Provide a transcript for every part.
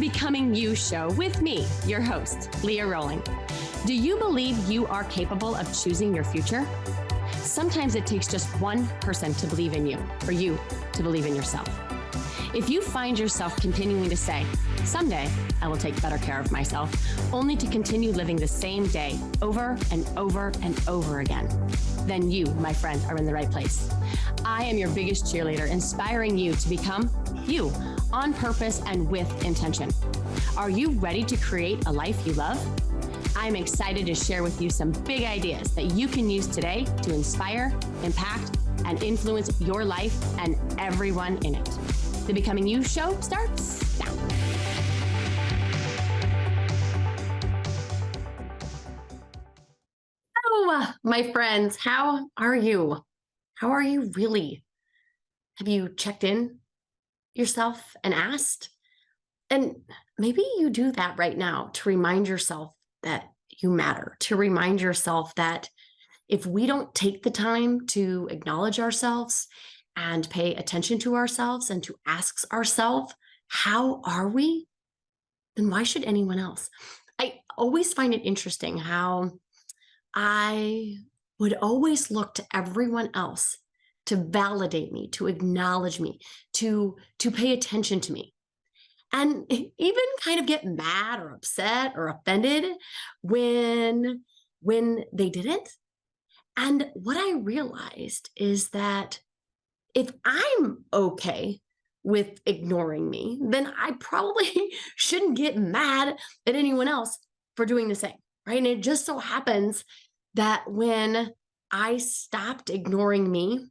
the Becoming You show with me, your host, Leah Rowling. Do you believe you are capable of choosing your future? Sometimes it takes just one person to believe in you, for you to believe in yourself. If you find yourself continuing to say, someday I will take better care of myself, only to continue living the same day over and over and over again, then you, my friend, are in the right place. I am your biggest cheerleader, inspiring you to become you on purpose and with intention. Are you ready to create a life you love? I'm excited to share with you some big ideas that you can use today to inspire, impact, and influence your life and everyone in it. The Becoming You show starts now. Oh, my friends, how are you? How are you really? Have you checked in yourself and asked? And maybe you do that right now to remind yourself that you matter, to remind yourself that if we don't take the time to acknowledge ourselves and pay attention to ourselves and to ask ourselves, how are we? Then why should anyone else? I always find it interesting how I would always look to everyone else to validate me, to acknowledge me, to pay attention to me. And even kind of get mad or upset or offended when they didn't. And what I realized is that if I'm okay with ignoring me, then I probably shouldn't get mad at anyone else for doing the same, right? And it just so happens that when I stopped ignoring me,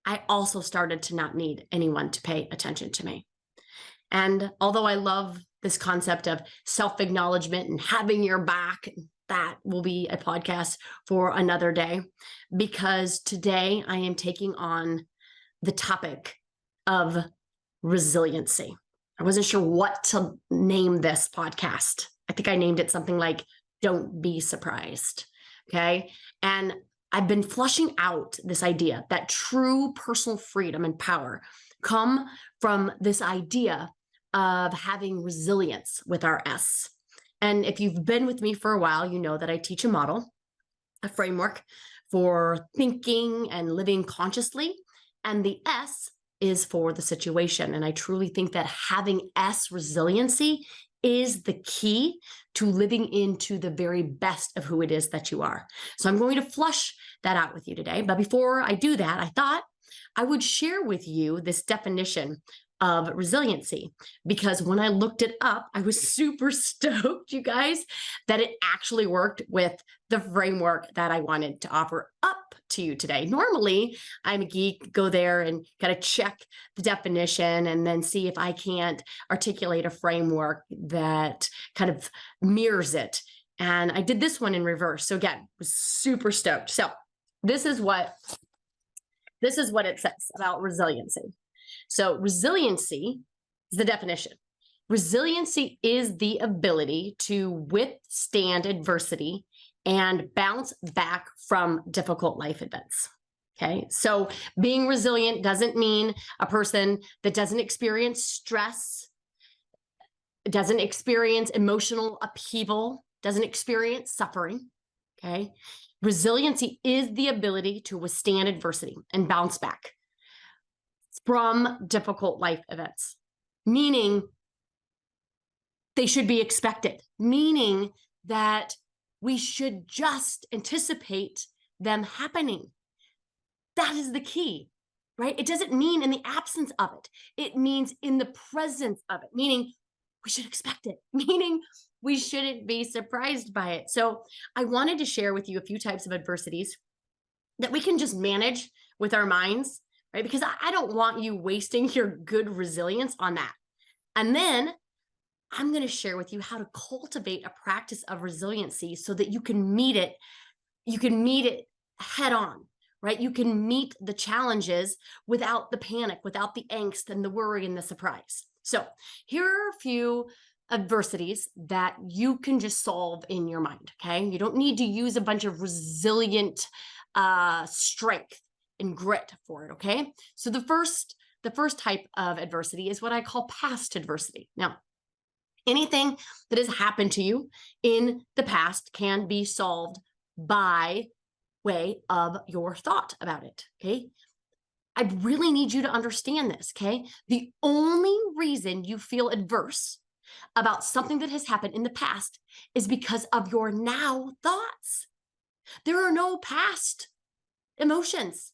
I also started to not need anyone to pay attention to me. And although I love this concept of self-acknowledgement and having your back, that will be a podcast for another day, because today I am taking on the topic of resiliency. I wasn't sure what to name this podcast. I think I named it something like, Don't Be Surprised. Okay. And I've been flushing out this idea that true personal freedom and power come from this idea of having resilience with our S. And if you've been with me for a while, you know that I teach a model, a framework for thinking and living consciously. And the S is for the situation. And I truly think that having S resiliency is the key to living into the very best of who it is that you are. So I'm going to flush that out with you today. But before I do that, I thought I would share with you this definition of resiliency, because when I looked it up, I was super stoked, you guys, that it actually worked with the framework that I wanted to offer up to you today. Normally, I'm a geek, go there and kind of check the definition and then see if I can't articulate a framework that kind of mirrors it. And I did this one in reverse. So again, was super stoked. So this is what it says about resiliency. So resiliency is the definition. Resiliency is the ability to withstand adversity and bounce back from difficult life events. Okay. So being resilient doesn't mean a person that doesn't experience stress, doesn't experience emotional upheaval, doesn't experience suffering. Okay. Resiliency is the ability to withstand adversity and bounce back from difficult life events, meaning they should be expected, meaning that we should just anticipate them happening. That is the key, right? It doesn't mean in the absence of it. It means in the presence of it, meaning we should expect it, meaning we shouldn't be surprised by it. So I wanted to share with you a few types of adversities that we can just manage with our minds, right? Because I don't want you wasting your good resilience on that. And then I'm going to share with you how to cultivate a practice of resiliency so that you can meet it head on, right? You can meet the challenges without the panic, without the angst and the worry and the surprise. So here are a few adversities that you can just solve in your mind, okay? You don't need to use a bunch of resilient strength and grit for it, okay? So the first the first type of adversity is what I call past adversity. Now, anything that has happened to you in the past can be solved by way of your thought about it, okay? I really need you to understand this, okay? The only reason you feel adverse about something that has happened in the past is because of your now thoughts. There are no past emotions,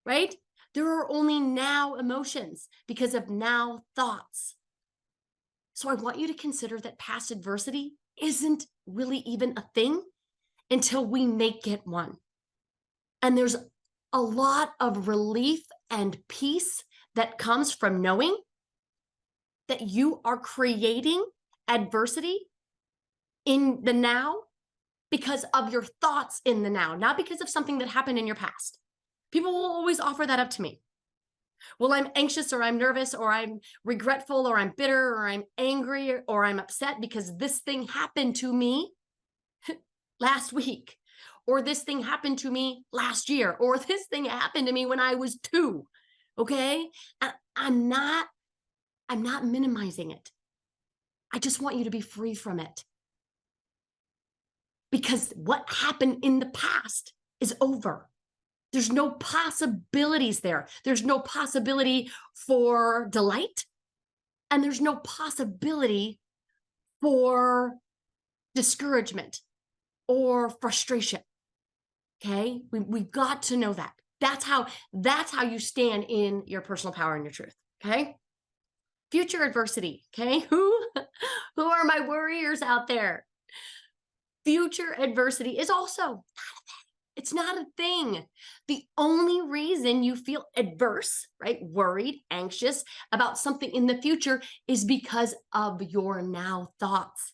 right? There are only now emotions because of now thoughts. So I want you to consider that past adversity isn't really even a thing until we make it one. And there's a lot of relief and peace that comes from knowing that you are creating adversity in the now because of your thoughts in the now, not because of something that happened in your past. People will always offer that up to me. Well, I'm anxious or I'm nervous or I'm regretful or I'm bitter or I'm angry or I'm upset because this thing happened to me last week, or this thing happened to me last year, or this thing happened to me when I was 2. Okay? I'm not minimizing it. I just want you to be free from it. Because what happened in the past is over. There's no possibilities there. There's no possibility for delight, and there's no possibility for discouragement or frustration. Okay? We've got to know that. That's how you stand in your personal power and your truth. Okay? Future adversity. Okay? Who are my warriors out there? Future adversity is also it's not a thing. The only reason you feel adverse, right, worried, anxious about something in the future is because of your now thoughts.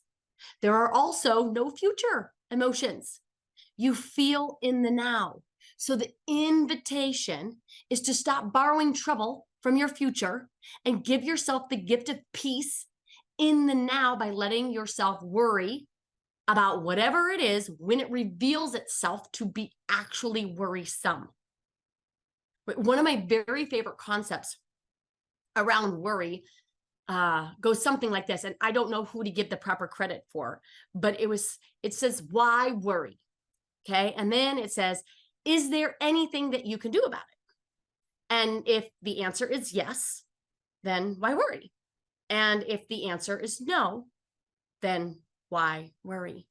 There are also no future emotions. You feel in the now. So the invitation is to stop borrowing trouble from your future and give yourself the gift of peace in the now by letting yourself worry about whatever it is when it reveals itself to be actually worrisome. One of my very favorite concepts around worry goes something like this, and I don't know who to give the proper credit for, but it says, why worry? Okay, and then it says, is there anything that you can do about it? And if the answer is yes, then why worry? And if the answer is no, then why worry?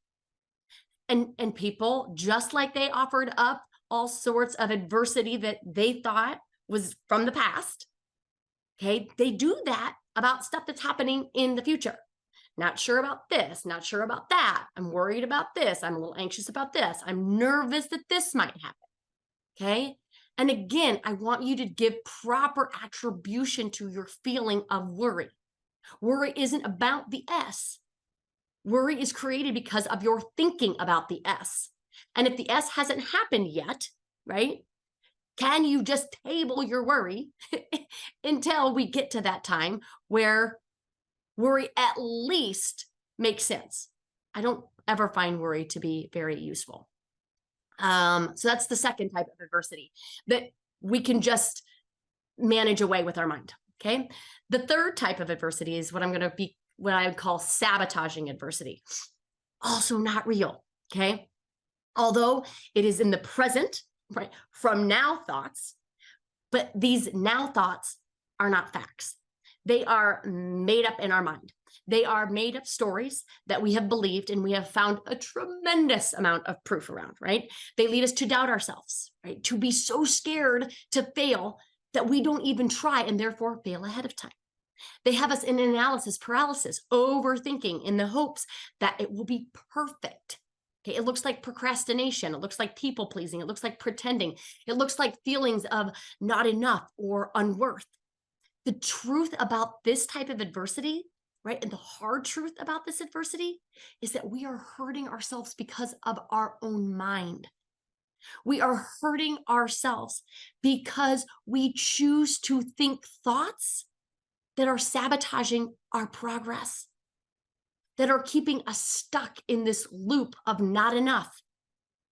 And people, just like they offered up all sorts of adversity that they thought was from the past, okay, they do that about stuff that's happening in the future. Not sure about this, not sure about that. I'm worried about this. I'm a little anxious about this. I'm nervous that this might happen, okay? And again, I want you to give proper attribution to your feeling of worry. Worry isn't about the S. Worry is created because of your thinking about the S. And if the S hasn't happened yet, right, can you just table your worry until we get to that time where worry at least makes sense? I don't ever find worry to be very useful. So that's the second type of adversity that we can just manage away with our mind, okay? The third type of adversity is what I would call sabotaging adversity. Also not real, okay? Although it is in the present, right, from now thoughts, but these now thoughts are not facts. They are made up in our mind. They are made up stories that we have believed and we have found a tremendous amount of proof around, right? They lead us to doubt ourselves, right? To be so scared to fail that we don't even try and therefore fail ahead of time. They have us in analysis paralysis, overthinking in the hopes that it will be perfect. Okay, it looks like procrastination. It looks like people pleasing. It looks like pretending. It looks like feelings of not enough or unworth. The truth about this type of adversity, right, and the hard truth about this adversity is that we are hurting ourselves because of our own mind. We are hurting ourselves because we choose to think thoughts that are sabotaging our progress, that are keeping us stuck in this loop of not enough,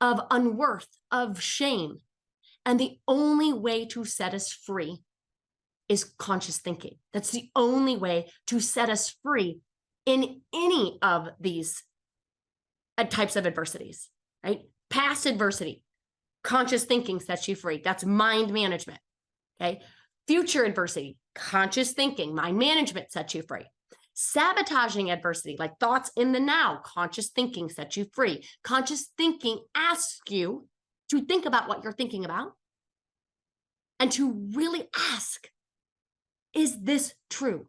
of unworth, of shame. And the only way to set us free is conscious thinking. That's the only way to set us free in any of these types of adversities, right? Past adversity, conscious thinking sets you free. That's mind management, okay? Future adversity, conscious thinking, mind management sets you free. Sabotaging adversity, like thoughts in the now, conscious thinking sets you free. Conscious thinking asks you to think about what you're thinking about and to really ask, is this true?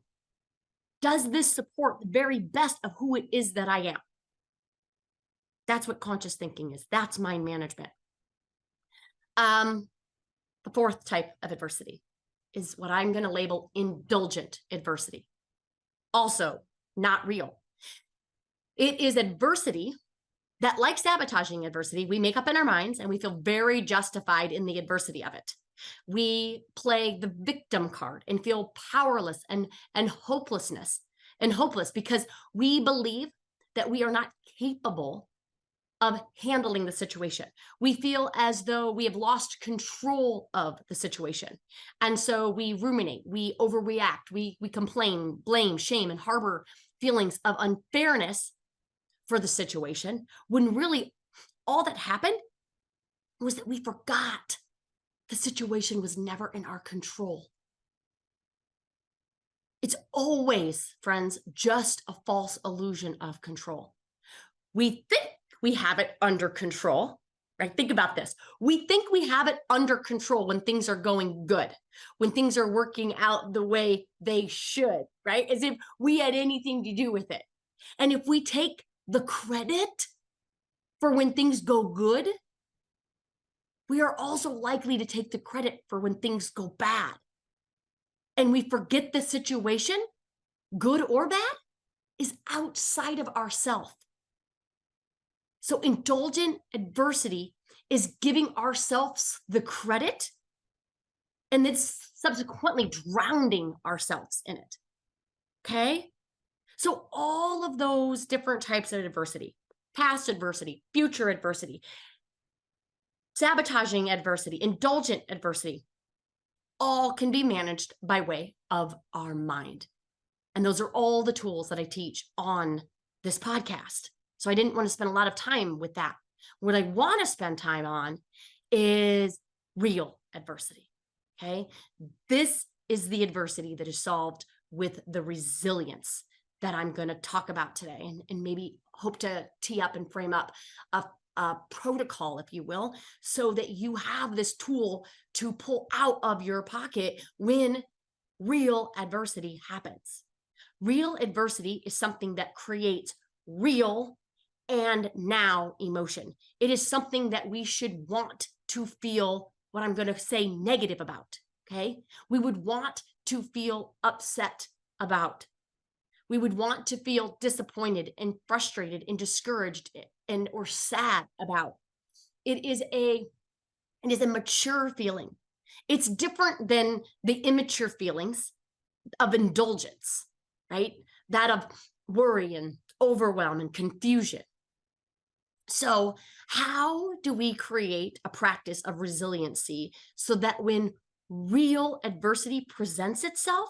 Does this support the very best of who it is that I am? That's what conscious thinking is. That's mind management. The fourth type of adversity is what I'm going to label indulgent adversity. Also, not real. It is adversity that, like sabotaging adversity, we make up in our minds and we feel very justified in the adversity of it. We play the victim card and feel powerless and hopeless because we believe that we are not capable of handling the situation. We feel as though we have lost control of the situation. And so we ruminate, we overreact, we complain, blame, shame, and harbor feelings of unfairness for the situation, when really all that happened was that we forgot the situation was never in our control. It's always, friends, just a false illusion of control. We think we have it under control, right? Think about this. We think we have it under control when things are going good, when things are working out the way they should, right? As if we had anything to do with it. And if we take the credit for when things go good, we are also likely to take the credit for when things go bad. And we forget the situation, good or bad, is outside of ourselves. So indulgent adversity is giving ourselves the credit and then subsequently drowning ourselves in it. Okay? So all of those different types of adversity, past adversity, future adversity, sabotaging adversity, indulgent adversity, all can be managed by way of our mind. And those are all the tools that I teach on this podcast. So I didn't want to spend a lot of time with that. What I want to spend time on is real adversity. Okay. This is the adversity that is solved with the resilience that I'm going to talk about today, and maybe hope to tee up and frame up a protocol, if you will, so that you have this tool to pull out of your pocket when real adversity happens. Real adversity is something that creates real and now emotion. It is something that we should want to feel what I'm going to say negative about, okay? We would want to feel upset about. We would want to feel disappointed and frustrated and discouraged and or sad about. It is a mature feeling. It's different than the immature feelings of indulgence, right? That of worry and overwhelm and confusion. So how do we create a practice of resiliency so that when real adversity presents itself,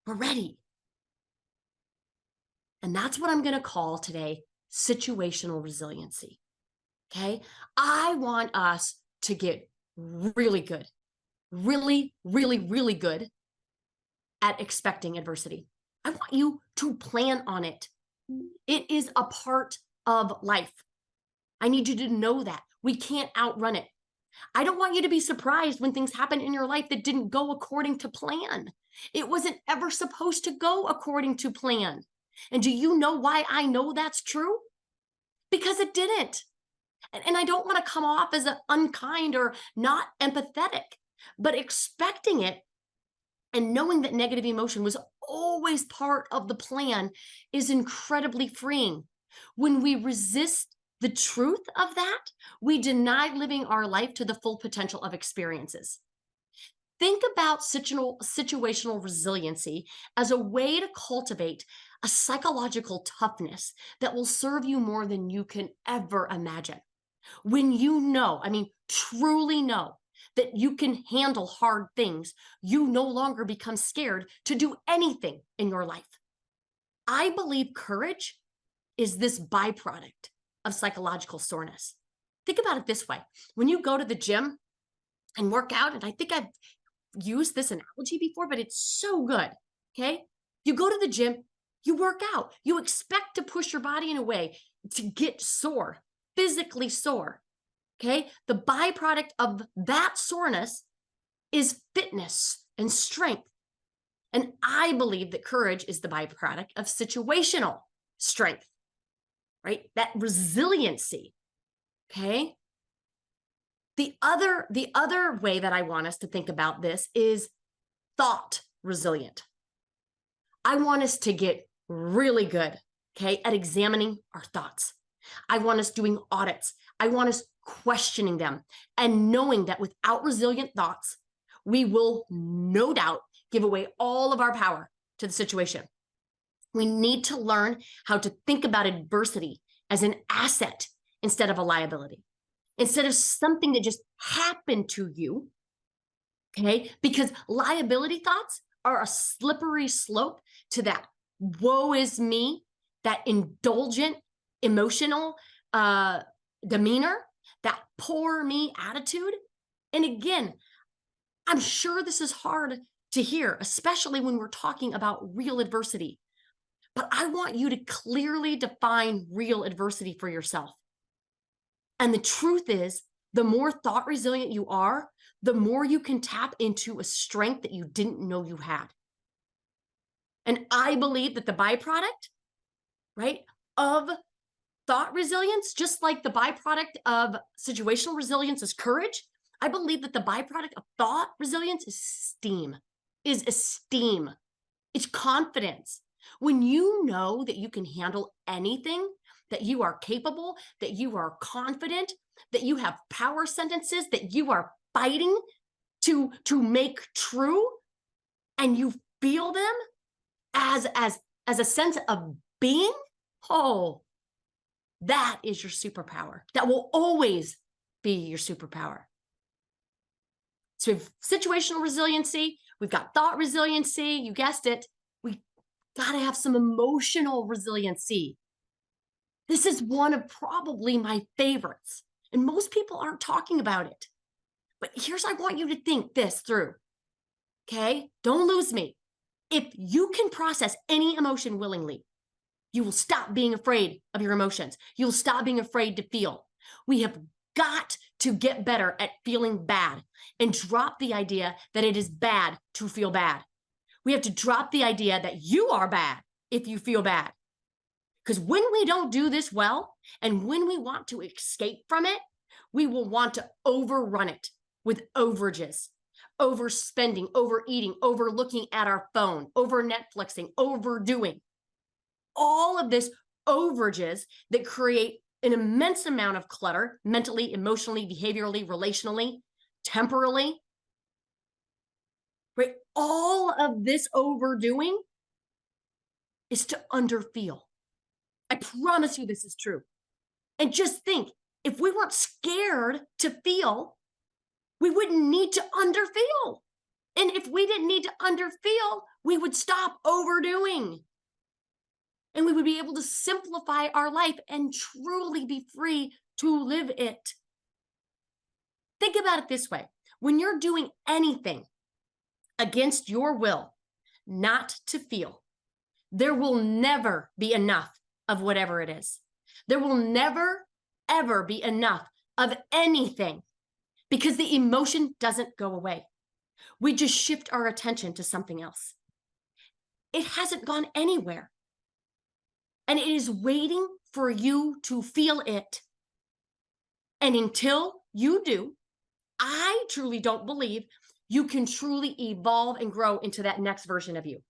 we're ready? And that's what I'm going to call today situational resiliency. Okay. I want us to get really good, really, really, really good at expecting adversity. I want you to plan on it. It is a part of life. I need you to know that we can't outrun it. I don't want you to be surprised when things happen in your life that didn't go according to plan. It wasn't ever supposed to go according to plan. And do you know why I know that's true? Because it didn't. And I don't want to come off as unkind or not empathetic, but expecting it and knowing that negative emotion was always part of the plan is incredibly freeing. When we resist the truth of that, we deny living our life to the full potential of experiences. Think about situational resiliency as a way to cultivate a psychological toughness that will serve you more than you can ever imagine. When you know, truly know that you can handle hard things, you no longer become scared to do anything in your life. I believe courage is this byproduct of psychological soreness. Think about it this way. When you go to the gym and work out, and I think I've used this analogy before, but it's so good, okay? You go to the gym, you work out, you expect to push your body in a way to get sore, physically sore, okay? The byproduct of that soreness is fitness and strength. And I believe that courage is the byproduct of situational strength, right? That resiliency, okay? The other way that I want us to think about this is thought resilient. I want us to get really good, okay, at examining our thoughts. I want us doing audits. I want us questioning them and knowing that without resilient thoughts, we will no doubt give away all of our power to the situation. We need to learn how to think about adversity as an asset instead of a liability, instead of something that just happened to you, okay? Because liability thoughts are a slippery slope to that woe is me, that indulgent emotional demeanor, that poor me attitude. And again, I'm sure this is hard to hear, especially when we're talking about real adversity. But I want you to clearly define real adversity for yourself. And the truth is, the more thought resilient you are, the more you can tap into a strength that you didn't know you had. And I believe that the byproduct, right, of thought resilience, just like the byproduct of situational resilience is courage, I believe that the byproduct of thought resilience is esteem. It's confidence. When you know that you can handle anything, that you are capable, that you are confident, that you have power sentences, that you are fighting to make true, and you feel them as a sense of being, oh, that is your superpower. That will always be your superpower. So we have situational resiliency, we've got thought resiliency, you guessed it. We got to have some emotional resiliency. This is one of probably my favorites, and most people aren't talking about it. But here's, I want you to think this through, okay? Don't lose me. If you can process any emotion willingly, you will stop being afraid of your emotions. You'll stop being afraid to feel. We have got to get better at feeling bad and drop the idea that it is bad to feel bad. We have to drop the idea that you are bad if you feel bad. Because when we don't do this well, and when we want to escape from it, we will want to overrun it with overages, overspending, overeating, overlooking at our phone, over Netflixing, overdoing. All of this overages that create an immense amount of clutter, mentally, emotionally, behaviorally, relationally, temporally, right? All of this overdoing is to underfeel. I promise you this is true. And just think, if we weren't scared to feel, we wouldn't need to underfeel. And if we didn't need to underfeel, we would stop overdoing. And we would be able to simplify our life and truly be free to live it. Think about it this way. When you're doing anything against your will not to feel, there will never be enough of whatever it is. There will never, ever be enough of anything, because the emotion doesn't go away. We just shift our attention to something else. It hasn't gone anywhere. And it is waiting for you to feel it. And until you do, I truly don't believe you can truly evolve and grow into that next version of you.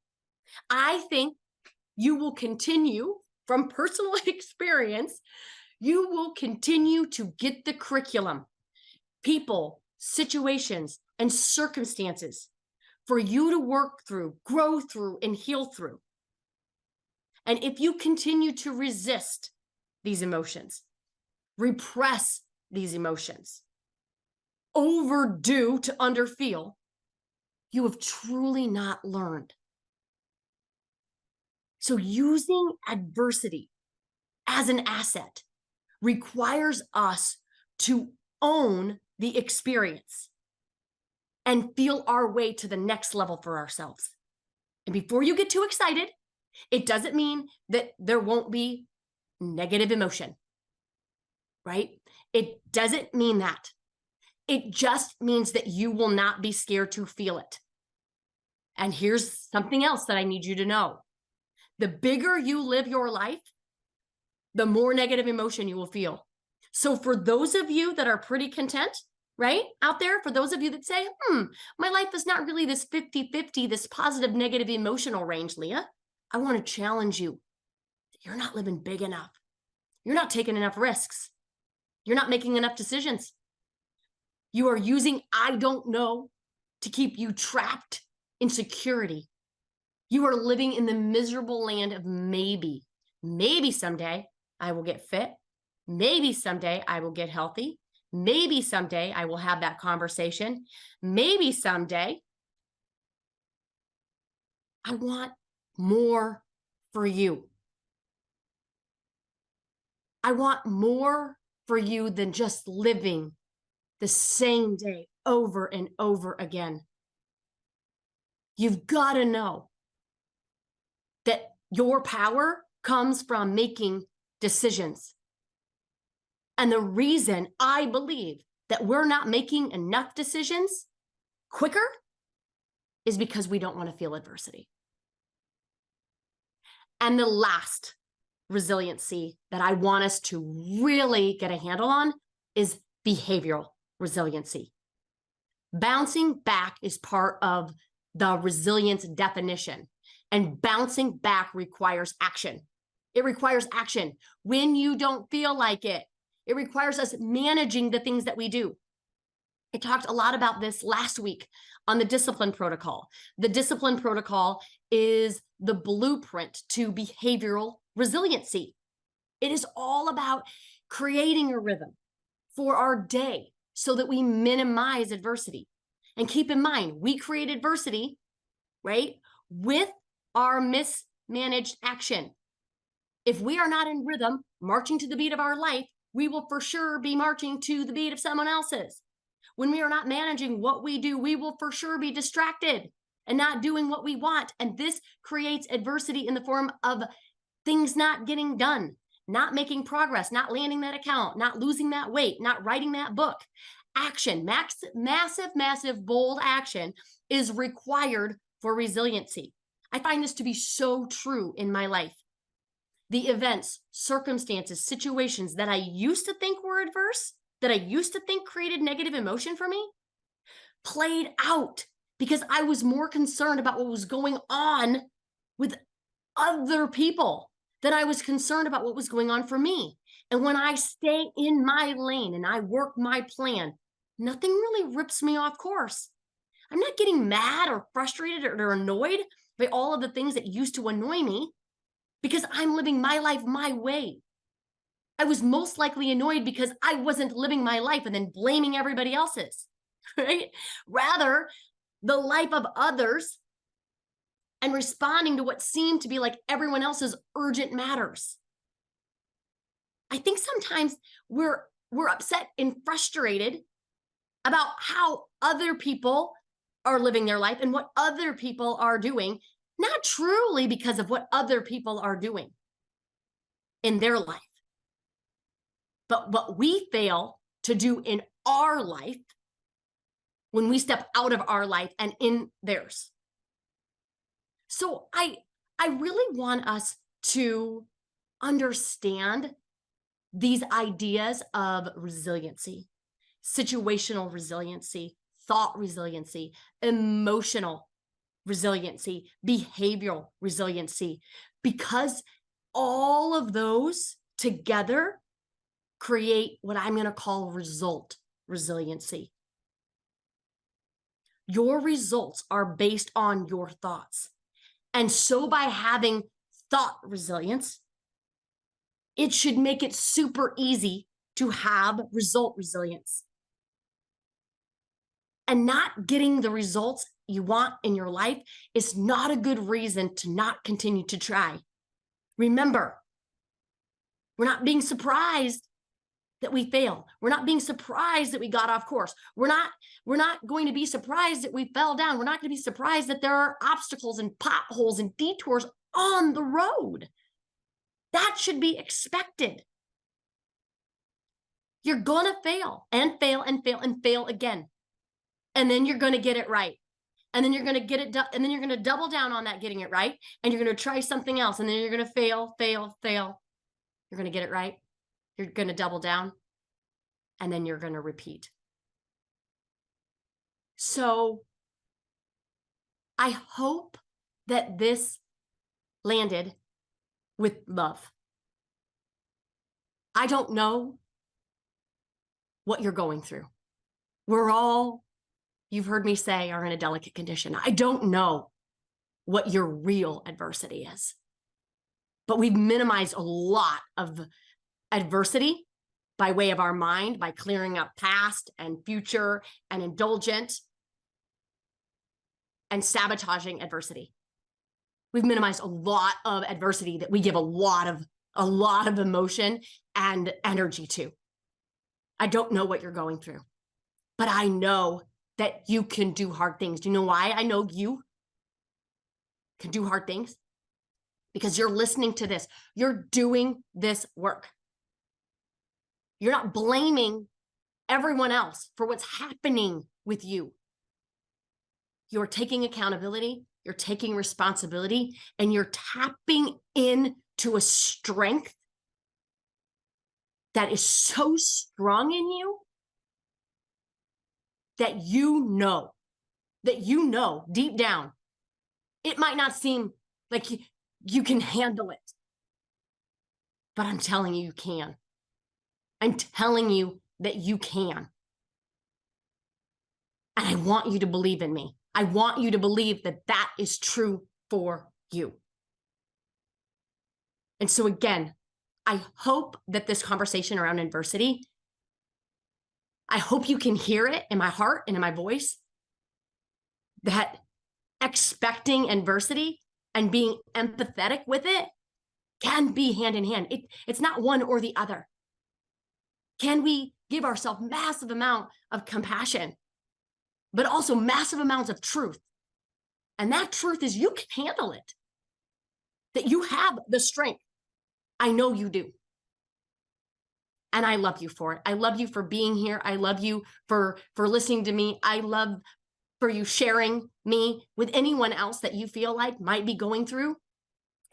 I think you will continue, from personal experience, you will continue to get the curriculum, people, situations, and circumstances for you to work through, grow through, and heal through. And if you continue to resist these emotions, repress these emotions, overdo to underfeel, you have truly not learned. So using adversity as an asset requires us to own the experience and feel our way to the next level for ourselves. And before you get too excited, it doesn't mean that there won't be negative emotion, right? It doesn't mean that. It just means that you will not be scared to feel it. And here's something else that I need you to know. The bigger you live your life, the more negative emotion you will feel. So for those of you that are pretty content, right, out there, for those of you that say, my life is not really this 50-50, this positive, negative emotional range, Leah, I want to challenge you. You're not living big enough. You're not taking enough risks. You're not making enough decisions. You are using I don't know to keep you trapped in security. You are living in the miserable land of maybe. Maybe someday I will get fit. Maybe someday I will get healthy. Maybe someday I will have that conversation. Maybe someday I want more for you. I want more for you than just living the same day over and over again. You've got to know that your power comes from making decisions. And the reason I believe that we're not making enough decisions quicker is because we don't want to feel adversity. And the last resiliency that I want us to really get a handle on is behavioral resiliency. Bouncing back is part of the resilience definition, and bouncing back requires action. It requires action when you don't feel like it. It requires us managing the things that we do. I talked a lot about this last week on the discipline protocol. The discipline protocol is the blueprint to behavioral resiliency. It is all about creating a rhythm for our day so that we minimize adversity. And keep in mind, we create adversity, right, with our mismanaged action. If we are not in rhythm, marching to the beat of our life, we will for sure be marching to the beat of someone else's. When we are not managing what we do, we will for sure be distracted and not doing what we want. And this creates adversity in the form of things not getting done, not making progress, not landing that account, not losing that weight, not writing that book. Action, massive, bold action is required for resiliency. I find this to be so true in my life. The events, circumstances, situations that I used to think were adverse, that I used to think created negative emotion for me, played out because I was more concerned about what was going on with other people than I was concerned about what was going on for me. And when I stay in my lane and I work my plan, nothing really rips me off course. I'm not getting mad or frustrated or annoyed by all of the things that used to annoy me because I'm living my life my way. I was most likely annoyed because I wasn't living my life and then blaming everybody else's, right? Rather, the life of others and responding to what seemed to be like everyone else's urgent matters. I think sometimes we're upset and frustrated about how other people are living their life and what other people are doing, not truly because of what other people are doing in their life, but what we fail to do in our life when we step out of our life and in theirs. So I really want us to understand these ideas of resiliency, situational resiliency, thought resiliency, emotional resiliency, behavioral resiliency, because all of those together create what I'm going to call result resiliency. Your results are based on your thoughts. And so by having thought resilience, it should make it super easy to have result resilience. And not getting the results you want in your life is not a good reason to not continue to try. Remember, we're not being surprised that we fail. We're not being surprised that we got off course. We're not going to be surprised that we fell down. We're not going to be surprised that there are obstacles and potholes and detours on the road. That should be expected. You're going to fail and fail and fail and fail again. And then you're going to get it right. And then you're going to get it done. And then you're going to double down on that getting it right. And you're going to try something else. And then you're going to fail. You're going to get it right. You're going to double down. And then you're going to repeat. So I hope that this landed with love. I don't know what you're going through. We're all, you've heard me say, are in a delicate condition. I don't know what your real adversity is, but we've minimized a lot of adversity by way of our mind, by clearing up past and future and indulgent and sabotaging adversity. We've minimized a lot of adversity that we give a lot of emotion and energy to. I don't know what you're going through, but I know that you can do hard things. Do you know why I know you can do hard things? Because you're listening to this. You're doing this work. You're not blaming everyone else for what's happening with you. You're taking accountability, you're taking responsibility, and you're tapping into a strength that is so strong in you that you know deep down, it might not seem like you can handle it, but I'm telling you, you can. I'm telling you that you can. And I want you to believe in me. I want you to believe that that is true for you. And so again, I hope that this conversation around adversity, I hope you can hear it in my heart and in my voice, that expecting adversity and being empathetic with it can be hand in hand. It's not one or the other. Can we give ourselves massive amount of compassion, but also massive amounts of truth? And that truth is you can handle it, that you have the strength. I know you do. And I love you for it. I love you for being here. I love you for listening to me. I love for you sharing me with anyone else that you feel like might be going through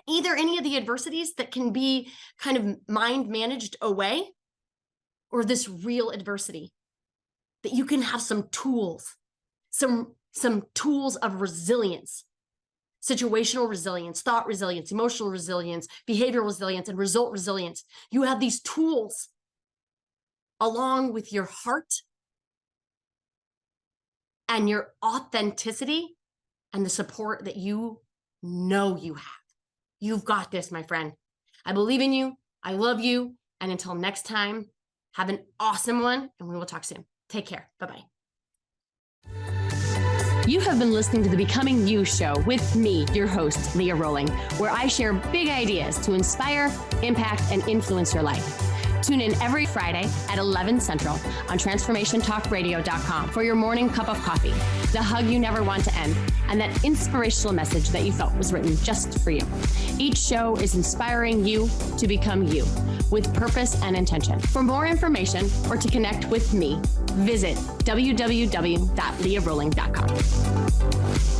either any of the adversities that can be kind of mind managed away, or this real adversity, that you can have some tools, some tools of resilience, situational resilience, thought resilience, emotional resilience, behavioral resilience, and result resilience. You have these tools along with your heart and your authenticity and the support that you know you have. You've got this, my friend. I believe in you. I love you. And until next time, have an awesome one, and we will talk soon. Take care. Bye-bye. You have been listening to the Becoming You show with me, your host, Leah Rolling, where I share big ideas to inspire, impact, and influence your life. Tune in every Friday at 11 Central on transformationtalkradio.com for your morning cup of coffee, the hug you never want to end, and that inspirational message that you felt was written just for you. Each show is inspiring you to become you with purpose and intention. For more information or to connect with me, visit www.leahrolling.com.